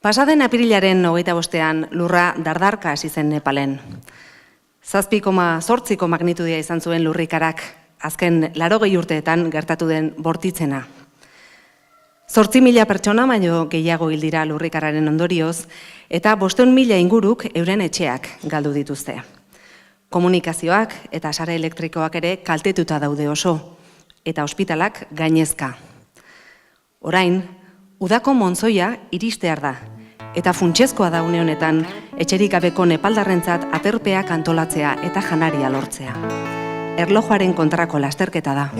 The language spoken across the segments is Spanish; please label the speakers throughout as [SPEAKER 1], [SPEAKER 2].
[SPEAKER 1] Pasaden apirilaren 25ean lurra dardarka hasi zen Nepalen. 7,8ko magnitudia izan zuen lurrikarak, azken 80 urteetan gertatu den bortitzena. 8.000 pertsona baino gehiago hil dira lurrikararen ondorioz, eta 500.000 inguruk euren etxeak galdu dituzte. Komunikazioak eta sare elektrikoak ere kaltetuta daude oso, eta ospitalak gainezka. Orain, udako montzoia iristear da, eta funtsezkoa da une honetan etxerik gabeko nepaldarrentzat aterpeak antolatzea eta janaria lortzea. Erlojuaren kontrako lasterketa da.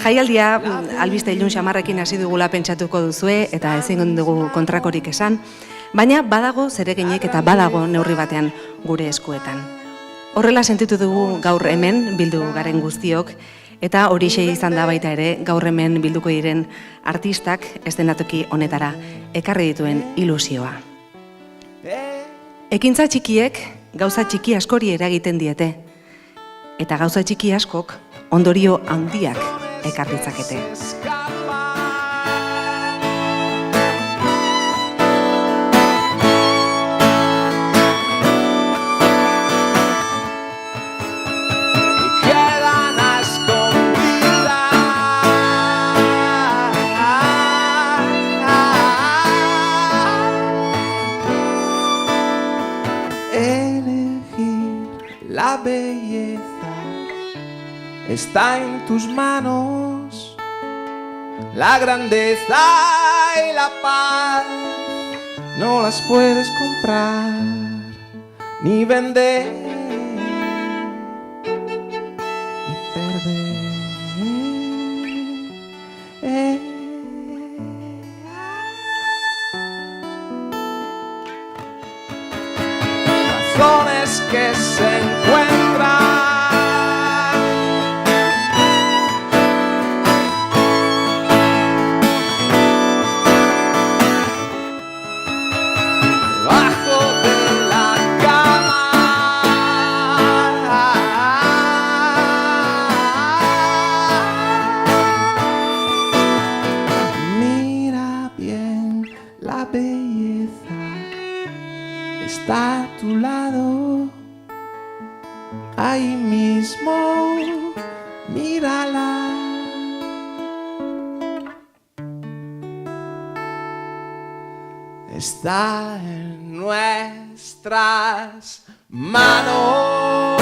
[SPEAKER 1] Jaialdia albiste ilun xamarrekin hasi dugula pentsatuko duzue eta ezin dugu kontrakorik esan, baina badago zereginek eta badago neurri batean gure eskuetan. Horrela sentitu dugu gaur hemen bildu garen guztiok, eta horixe izan da baita ere gaur hemen bilduko diren artistak eszenatoki honetara ekarri dituen ilusioa. Ekintza txikiek gauza txiki askori eragiten diete, eta gauza txiki askok ondorio handiak ekar ditzakete.
[SPEAKER 2] La belleza está en tus manos, la grandeza y la paz no las puedes comprar ni vender ni perder. Razones que se encuentran debajo de la cama. Mira bien, la belleza está a tu lado, ahí mismo, mírala. Está en nuestras manos.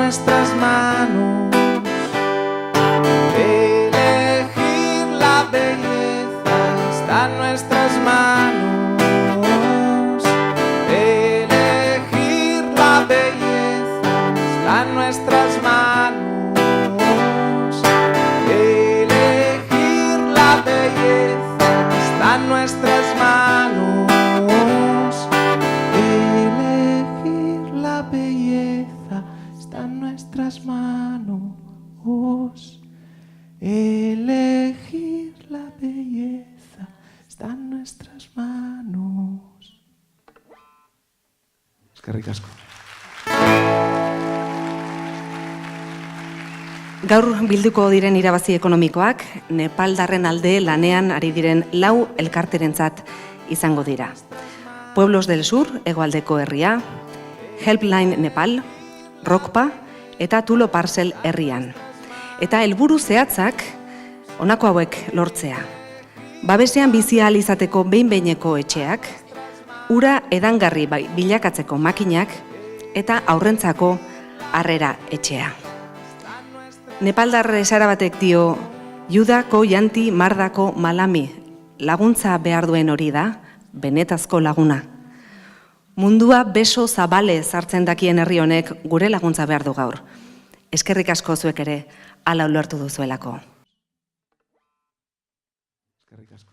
[SPEAKER 2] Nuestras manos, elegir la belleza está en nuestras manos, elegir la belleza está en nuestras manos, elegir la belleza está en nuestras manos, elegir la belleza está en nuestras manos, elegir la belleza está en nuestras manos. Eskerrik asko.
[SPEAKER 1] Gaur bilduko diren irabazi ekonomikoak Nepaldarren alde lanean ari diren 4 elkarterentzat izango dira. Pueblos del Sur, hegoaldeko herria, Helpline Nepal, Rokpa eta Tulo Parcel herrian. Eta helburu zehatzak honako hauek lortzea. Babesean bizi ahal izateko behin-behineko etxeak, ura edangarri bilakatzeko makinak eta aurrentzako harrera etxea. Nepaldar esara batek dio, Judako janti mardako malami, laguntza behar duen hori da, benetazko laguna. Mundua beso zabale sartzen dakien herri honek gure laguntza behar du gaur. Eskerrik asko zuek ere, hala ulertu duzuelako.
[SPEAKER 2] Eskerrik asko.